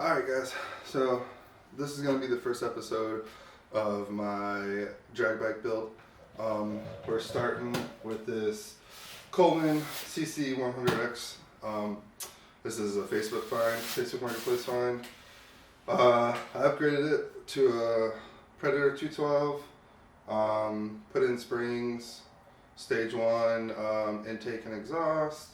Alright guys, so this is going to be the first episode of my drag bike build. We're starting with this Coleman CC100X. This is a Facebook Marketplace find. I upgraded it to a Predator 212, put in springs, stage 1, intake and exhaust.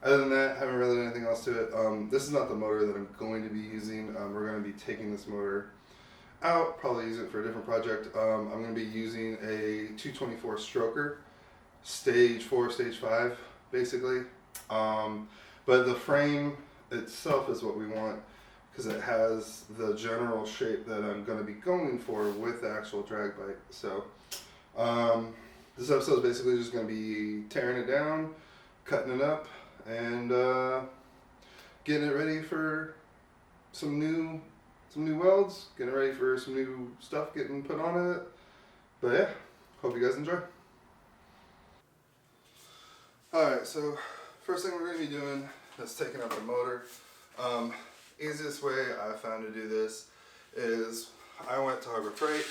Other than that, haven't really done anything else to it. This is not the motor that I'm going to be using. We're going to be taking this motor out, probably use it for a different project. I'm going to be using a 224 stroker, stage 4, stage 5, basically. But the frame itself is what we want because it has the general shape that I'm going to be going for with the actual drag bike. So this episode is basically just going to be tearing it down, cutting it up, and getting it ready for some new welds, getting ready for some new stuff getting put on it. But yeah, hope you guys enjoy. Alright, so first thing we're going to be doing is taking out the motor. Easiest way I found to do this is I went to Harbor Freight.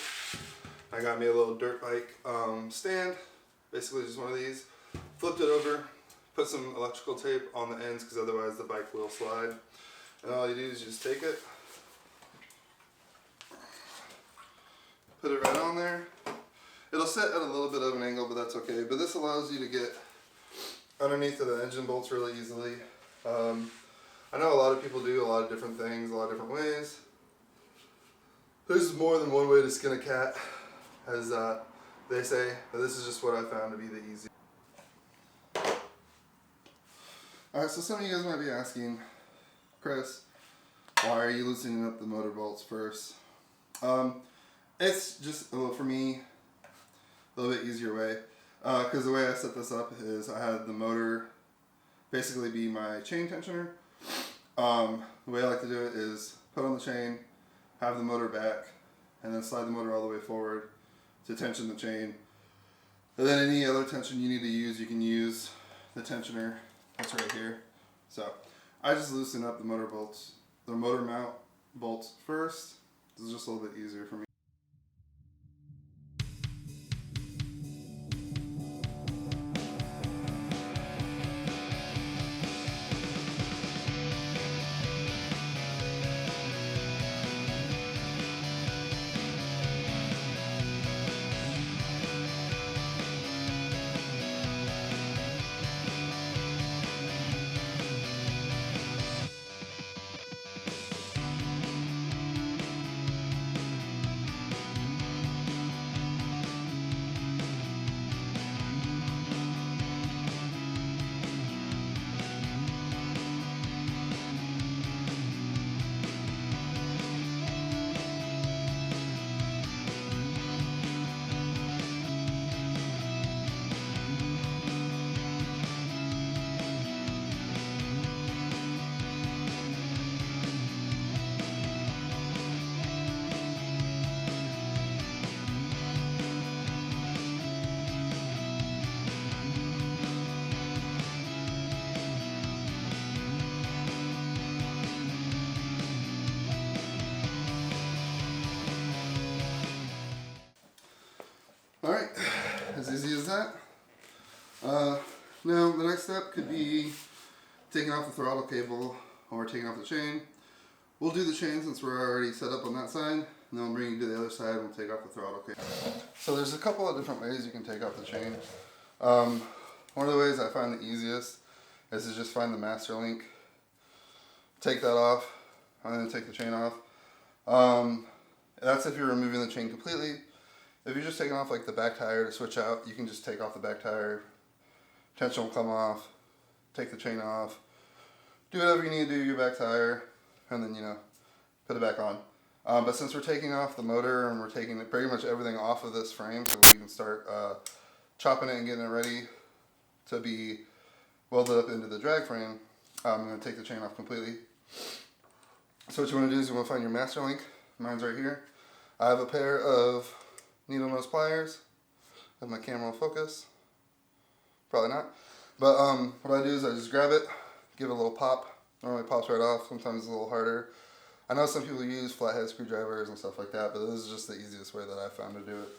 I got me a little dirt bike stand, basically just one of these, flipped it over, put some electrical tape on the ends because otherwise the bike will slide. And all you do is you just take it, put it right on there. It'll sit at a little bit of an angle, but that's okay. But this allows you to get underneath of the engine bolts really easily. I know a lot of people do a lot of different things, a lot of different ways. There's more than one way to skin a cat, as they say, but this is just what I found to be the easiest. Alright, so some of you guys might be asking, Chris, why are you loosening up the motor bolts first? It's just, for me, a little bit easier way. Because the way I set this up is I had the motor basically be my chain tensioner. The way I like to do it is put on the chain, have the motor back, and then slide the motor all the way forward to tension the chain. And then any other tension you need to use, you can use the tensioner. That's right here. So I just loosen up the motor mount bolts first. This is just a little bit easier for me. Alright, as easy as that. Now the next step could be taking off the throttle cable or taking off the chain. We'll do the chain since we're already set up on that side, and then I'll bring you to the other side and we'll take off the throttle cable. So there's a couple of different ways you can take off the chain. One of the ways I find the easiest is to just find the master link, take that off, and then take the chain off. That's if you're removing the chain completely. If you're just taking off like the back tire to switch out, you can just take off the back tire, tension will come off, take the chain off, do whatever you need to do to your back tire, and then, put it back on. But since we're taking off the motor and we're taking pretty much everything off of this frame so we can start chopping it and getting it ready to be welded up into the drag frame, I'm going to take the chain off completely. So what you want to do is you want to find your master link. Mine's right here. I have a pair of needle nose pliers. If my camera will focus. Probably not. But what I do is I just grab it, give it a little pop. Normally it pops right off. Sometimes it's a little harder. I know some people use flathead screwdrivers and stuff like that, but this is just the easiest way that I found to do it.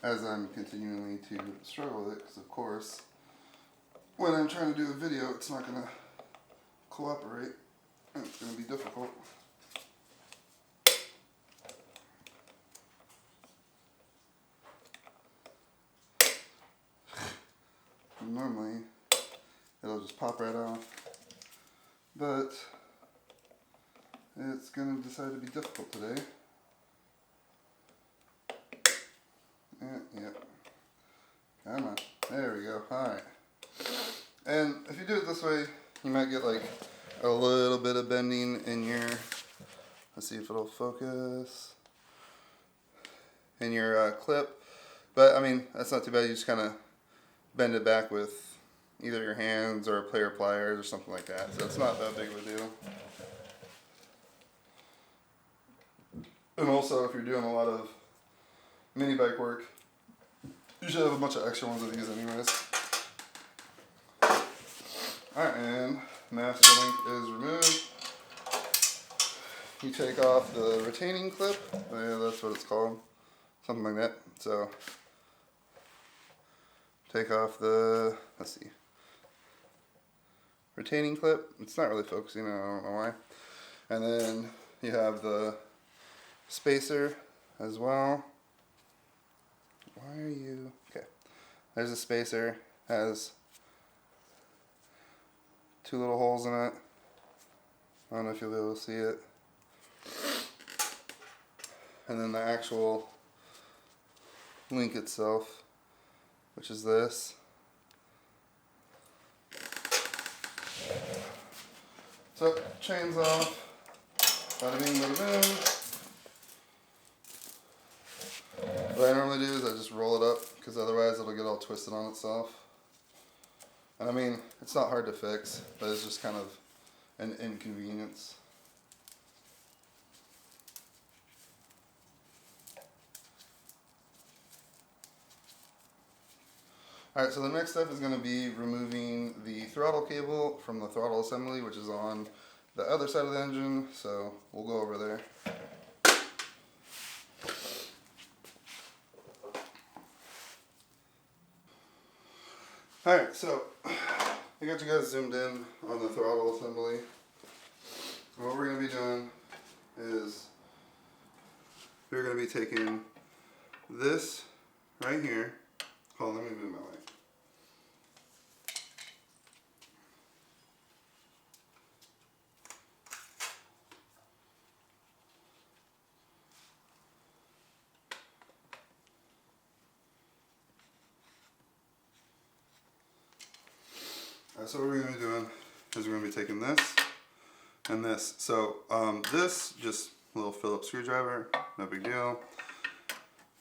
As I'm continuing to struggle with it, because of course, when I'm trying to do a video, it's not going to cooperate, and it's going to be difficult. Normally, it'll just pop right off, but it's going to decide to be difficult today. Yep. Come on. There we go. Alright. And if you do it this way, you might get like a little bit of bending in your, let's see if it'll focus, in your clip. But I mean, that's not too bad. You just kind of bend it back with either your hands or a pair of pliers or something like that. So it's not that big of a deal. And also, if you're doing a lot of mini bike work, you should have a bunch of extra ones of these anyways. Alright, and master link is removed. You take off the retaining clip. Yeah, that's what it's called. Something like that. So, take off the, let's see, retaining clip. It's not really focusing, I don't know why. And then you have the spacer as well. Why are you, okay, there's a spacer, has 2 little holes in it. I don't know if you'll be able to see it. And then the actual link itself, which is this. So, chains off, bada bing, bada boom. What I normally do is I just roll it up, because otherwise it'll get all twisted on itself. And I mean, it's not hard to fix, but it's just kind of an inconvenience. Alright, so the next step is going to be removing the throttle cable from the throttle assembly, which is on the other side of the engine, so we'll go over there. Alright, so I got you guys zoomed in on the throttle assembly. What we're going to be doing is we're going to be taking this right here. Hold on, let me move my light. So what we're going to be doing is we're going to be taking this and this. So this, just a little Phillips screwdriver, no big deal.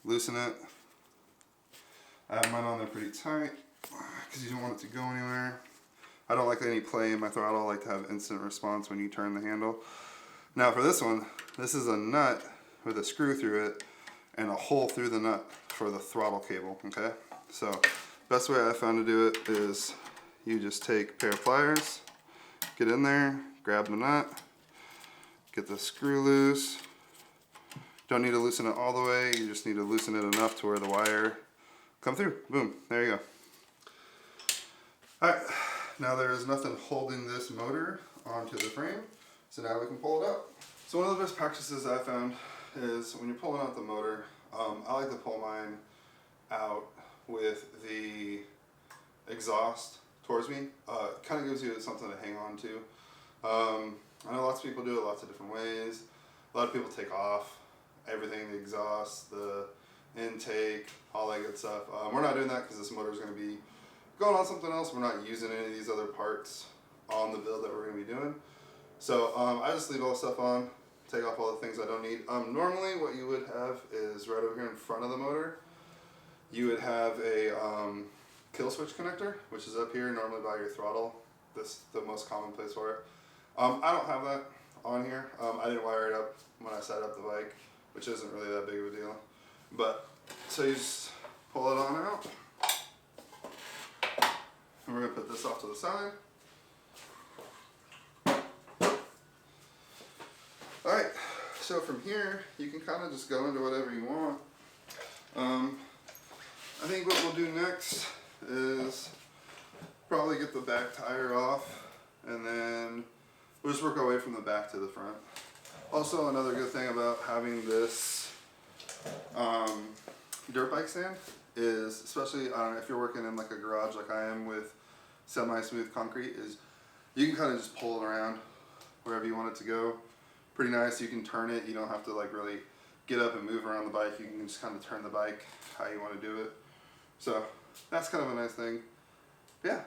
Loosen it. I have mine on there pretty tight because you don't want it to go anywhere. I don't like any play in my throttle. I like to have instant response when you turn the handle. Now for this one, this is a nut with a screw through it and a hole through the nut for the throttle cable, okay? So best way I found to do it is you just take a pair of pliers, get in there, grab the nut, get the screw loose. Don't need to loosen it all the way, you just need to loosen it enough to where the wire come through. Boom, there you go. Alright, now there is nothing holding this motor onto the frame, so now we can pull it out. So one of the best practices I found is when you're pulling out the motor, I like to pull mine out with the exhaust towards me. Kind of gives you something to hang on to. I know lots of people do it lots of different ways. A lot of people take off everything, the exhaust, the intake, all that good stuff. We're not doing that because this motor is going to be going on something else. We're not using any of these other parts on the build that we're going to be doing. So I just leave all the stuff on, take off all the things I don't need. Normally what you would have is right over here in front of the motor, you would have a kill switch connector, which is up here normally by your throttle. This is the most common place for it. I don't have that on here. I didn't wire it up when I set up the bike, which isn't really that big of a deal. But, so you just pull it on out. And we're going to put this off to the side. Alright, so from here, you can kind of just go into whatever you want. I think what we'll do next is probably get the back tire off, and then we'll just work our way from the back to the front. Also, another good thing about having this dirt bike stand is, especially if you're working in like a garage like I am with semi-smooth concrete, is you can kind of just pull it around wherever you want it to go. Pretty nice. You can turn it. You don't have to like really get up and move around the bike. You can just kind of turn the bike how you want to do it. So that's kind of a nice thing. But yeah,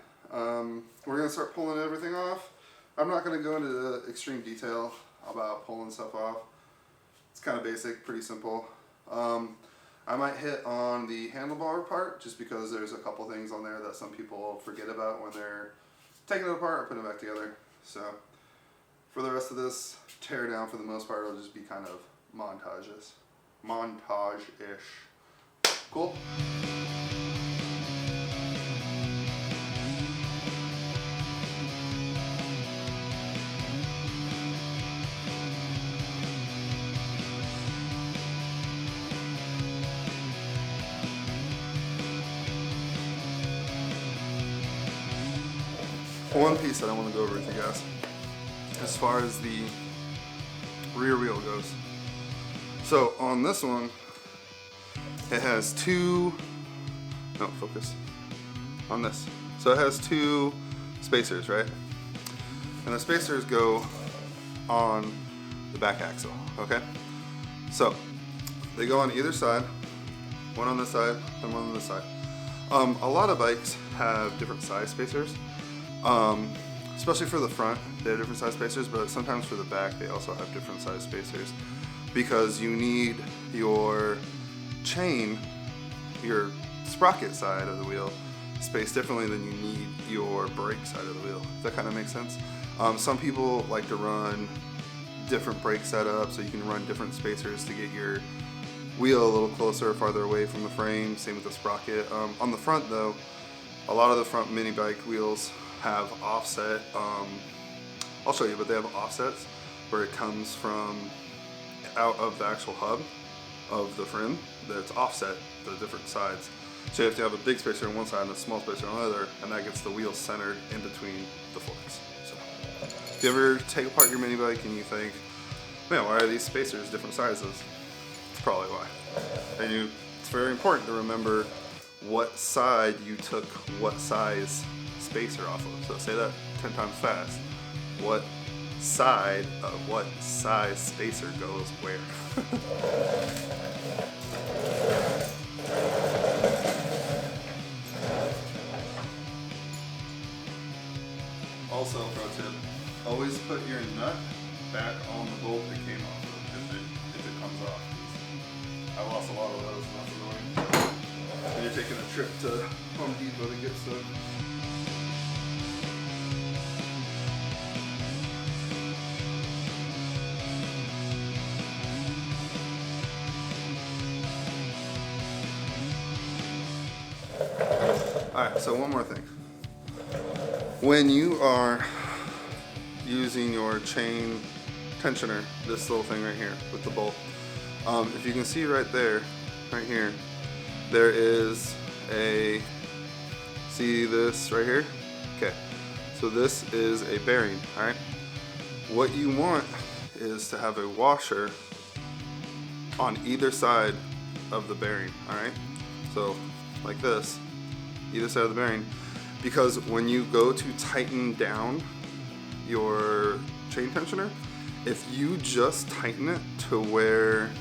we're going to start pulling everything off. I'm not going to go into the extreme detail about pulling stuff off. It's kind of basic, pretty simple. I might hit on the handlebar part just because there's a couple things on there that some people forget about when they're taking it apart or putting it back together. So for the rest of this tear down, for the most part, it'll just be kind of montage-ish. Cool? One piece that I want to go over with you guys, as far as the rear wheel goes. So on this one, it has focus on this. So it has two spacers, right? And the spacers go on the back axle, okay? So they go on either side, one on this side and one on this side. A lot of bikes have different size spacers. Especially for the front, they have different size spacers, but sometimes for the back, they also have different size spacers because you need your chain, your sprocket side of the wheel, spaced differently than you need your brake side of the wheel. If that kind of makes sense. Some people like to run different brake setups, so you can run different spacers to get your wheel a little closer or farther away from the frame. Same with the sprocket. On the front though, a lot of the front mini bike wheels have offset, I'll show you, but they have offsets where it comes from out of the actual hub of the frame that's offset to the different sides. So you have to have a big spacer on one side and a small spacer on the other, and that gets the wheel centered in between the forks. So if you ever take apart your mini bike and you think, man, why are these spacers different sizes? That's probably why. And it's very important to remember what side you took what size spacer off of. So say that 10 times fast. What side of what size spacer goes where? Also, pro tip, always put your nut back on the bolt that came off of if it comes off. I lost a lot of those, and that's annoying. When you're taking a trip to Home Depot to get stuff. Alright, so one more thing. When you are using your chain tensioner, this little thing right here with the bolt, if you can see right there, right here, there is see this right here? Okay, so this is a bearing, alright? What you want is to have a washer on either side of the bearing, alright? So, like this, either side of the bearing, because when you go to tighten down your chain tensioner, if you just tighten it to where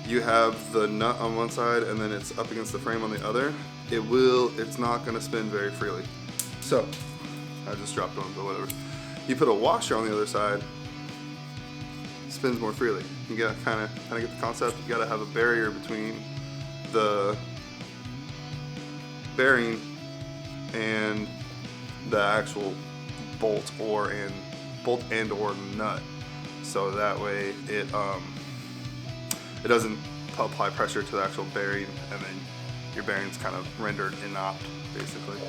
you have the nut on one side and then it's up against the frame on the other, it's not going to spin very freely. So I just dropped one, but whatever. You put a washer on the other side, spins more freely. You gotta kind of get the concept. You gotta have a barrier between the bearing and the actual bolt and or nut, so that way it doesn't apply pressure to the actual bearing, and then your bearing's kind of rendered inopt, basically.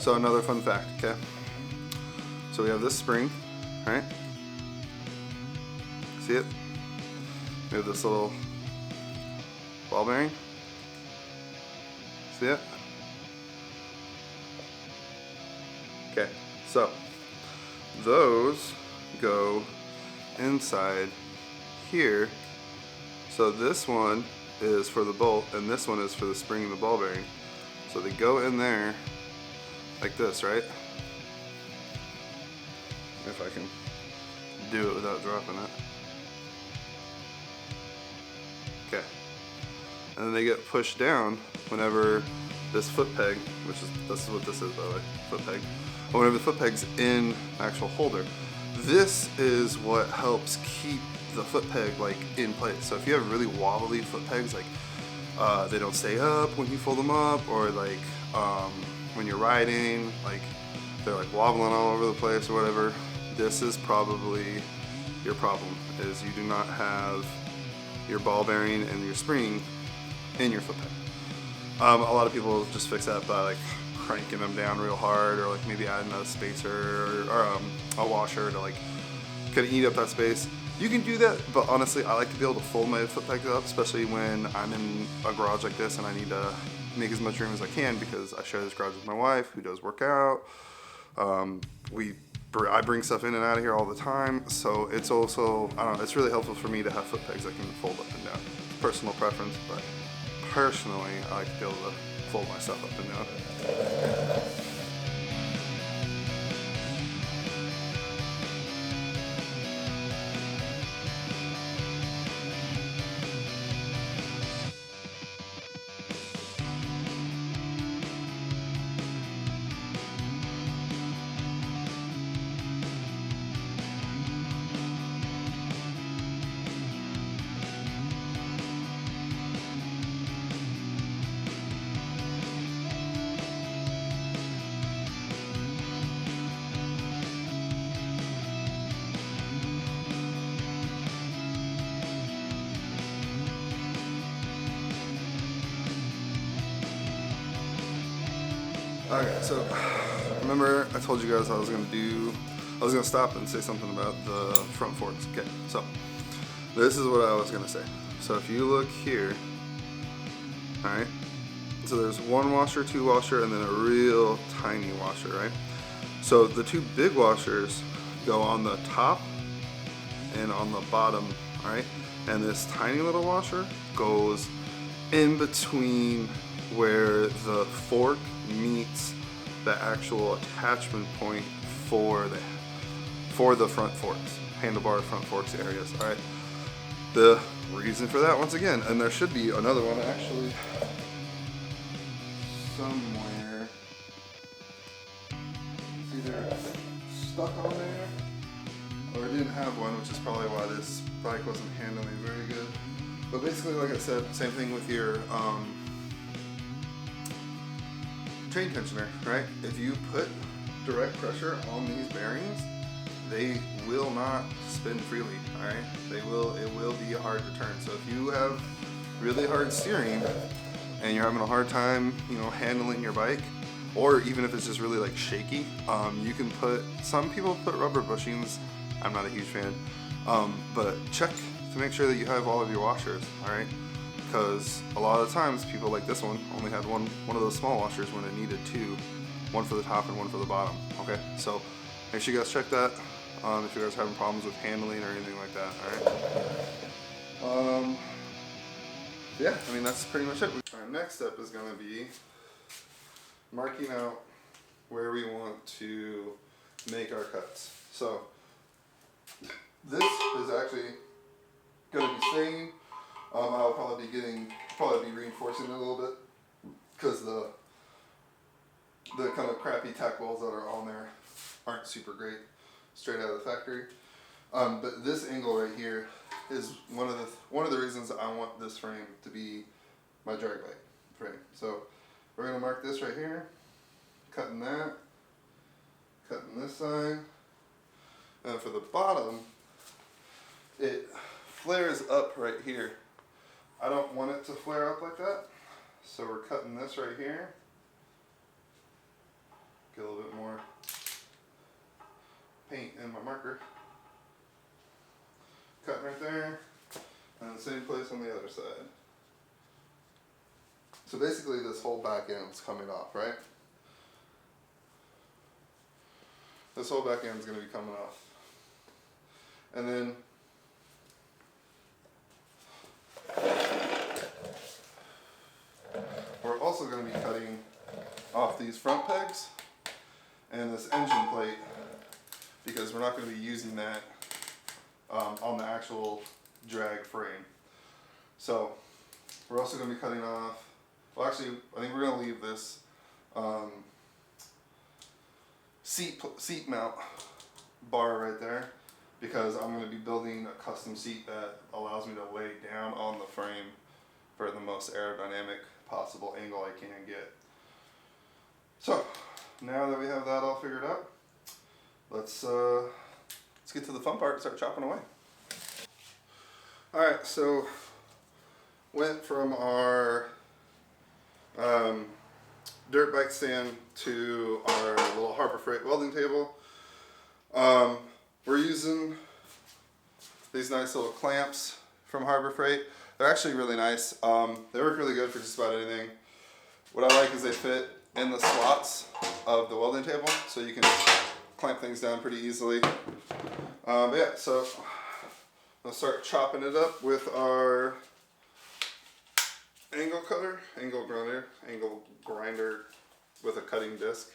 So another fun fact, okay? So we have this spring, right? See it? We have this little ball bearing. See it? Okay, so those go inside here. So this one is for the bolt and this one is for the spring and the ball bearing. So they go in there like this, right? If I can do it without dropping it. Okay. And then they get pushed down whenever this foot peg, this is what this is by the way, foot peg. But whenever the foot peg's in actual holder, this is what helps keep the foot peg like in place. So if you have really wobbly foot pegs, like they don't stay up when you fold them up, or like when you're riding, like they're like wobbling all over the place or whatever, this is probably your problem, is you do not have your ball bearing and your spring in your foot peg. A lot of people just fix that by like cranking them down real hard, or like maybe adding a spacer or a washer to like kind of eat up that space. You can do that, but honestly, I like to be able to fold my foot pegs up, especially when I'm in a garage like this and I need to make as much room as I can, because I share this garage with my wife who does work out. I bring stuff in and out of here all the time, so it's also, I don't know, it's really helpful for me to have foot pegs that can fold up and down. Personal preference, but personally, I like to be able to fold my stuff up and down. Okay, so remember I told you guys I was gonna stop and say something about the front forks. Okay, so this is what I was gonna say. So if you look here, all right, so there's one washer, two washer, and then a real tiny washer, right? So the two big washers go on the top and on the bottom, all right? And this tiny little washer goes in between where the fork meets the actual attachment point for the front forks, handlebar front forks areas, all right? The reason for that, once again, and there should be another one actually somewhere. It's either stuck on there or it didn't have one, which is probably why this bike wasn't handling very good. But basically, like I said, same thing with your chain tensioner, right? If you put direct pressure on these bearings, they will not spin freely, all right? It will be a hard to turn. So if you have really hard steering and you're having a hard time, you know, handling your bike, or even if it's just really like shaky, you can some people put rubber bushings. I'm not a huge fan, but check to make sure that you have all of your washers, all right? Because a lot of the times people like this one only had one of those small washers when it needed two, one for the top and one for the bottom, okay? So make sure you guys check that if you guys are having problems with handling or anything like that, all right? Yeah, I mean, that's pretty much it. Our next step is gonna be marking out where we want to make our cuts. So this is actually gonna be staying. I'll probably be reinforcing it a little bit because the kind of crappy tack wells that are on there aren't super great straight out of the factory. But this angle right here is one of the reasons I want this frame to be my drag bike frame. So we're gonna mark this right here, cutting that, cutting this side, and for the bottom, it flares up right here. I don't want it to flare up like that, so we're cutting this right here. Get a little bit more paint in my marker. Cutting right there, and the same place on the other side. So basically this whole back end's coming off, right? This whole back end's gonna be coming off. And then we're also going to be cutting off these front pegs and this engine plate because we're not going to be using that on the actual drag frame. So we're also going to be cutting off, well actually I think we're going to leave this seat mount bar right there because I'm going to be building a custom seat that allows me to lay down on the frame for the most aerodynamic possible angle I can get. So now that we have that all figured out, let's get to the fun part and start chopping away. Alright, so went from our dirt bike stand to our little Harbor Freight welding table. We're using these nice little clamps from Harbor Freight. They're actually really nice. They work really good for just about anything. What I like is they fit in the slots of the welding table, so you can clamp things down pretty easily. But yeah, so I'll start chopping it up with our angle grinder with a cutting disc.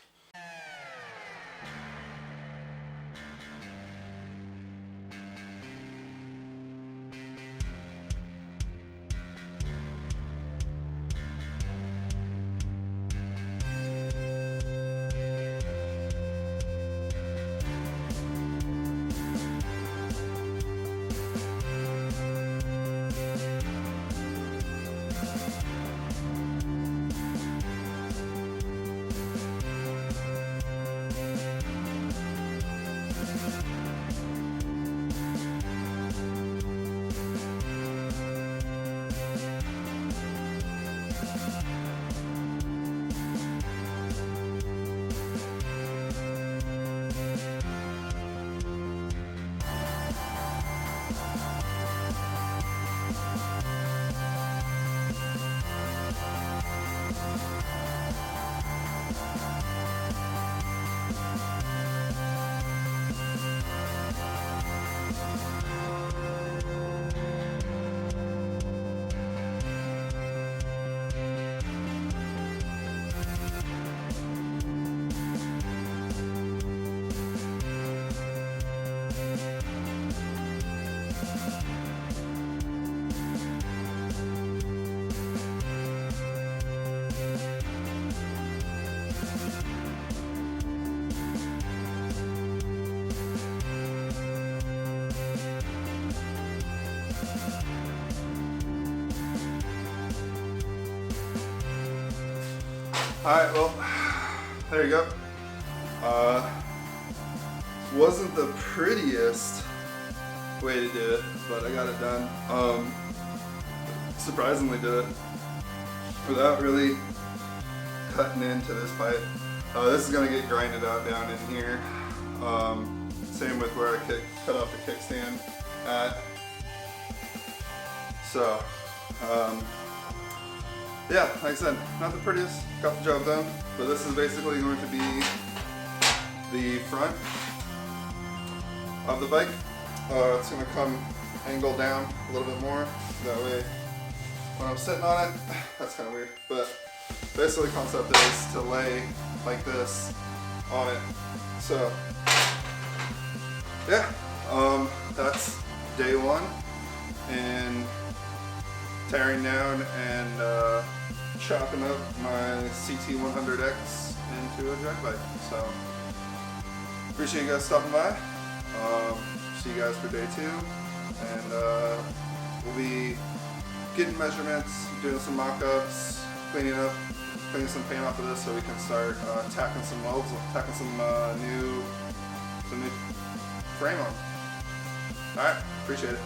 Alright, well, there you go. Wasn't the prettiest way to do it, but I got it done. Surprisingly did it without really cutting into this pipe. This is gonna get grinded out down in here. Same with where I cut off the kickstand at. So, yeah, like I said, not the prettiest, got the job done, but this is basically going to be the front of the bike. It's going to come angled down a little bit more, that way when I'm sitting on it, that's kind of weird, but basically the concept is to lay like this on it. So yeah, that's day one in tearing down and chopping up my CT100X into a drag bike. So appreciate you guys stopping by. See you guys for day two, and we'll be getting measurements, doing some mock-ups, cleaning some paint off of this so we can start tacking some welds, tacking some new frame on. Alright, appreciate it.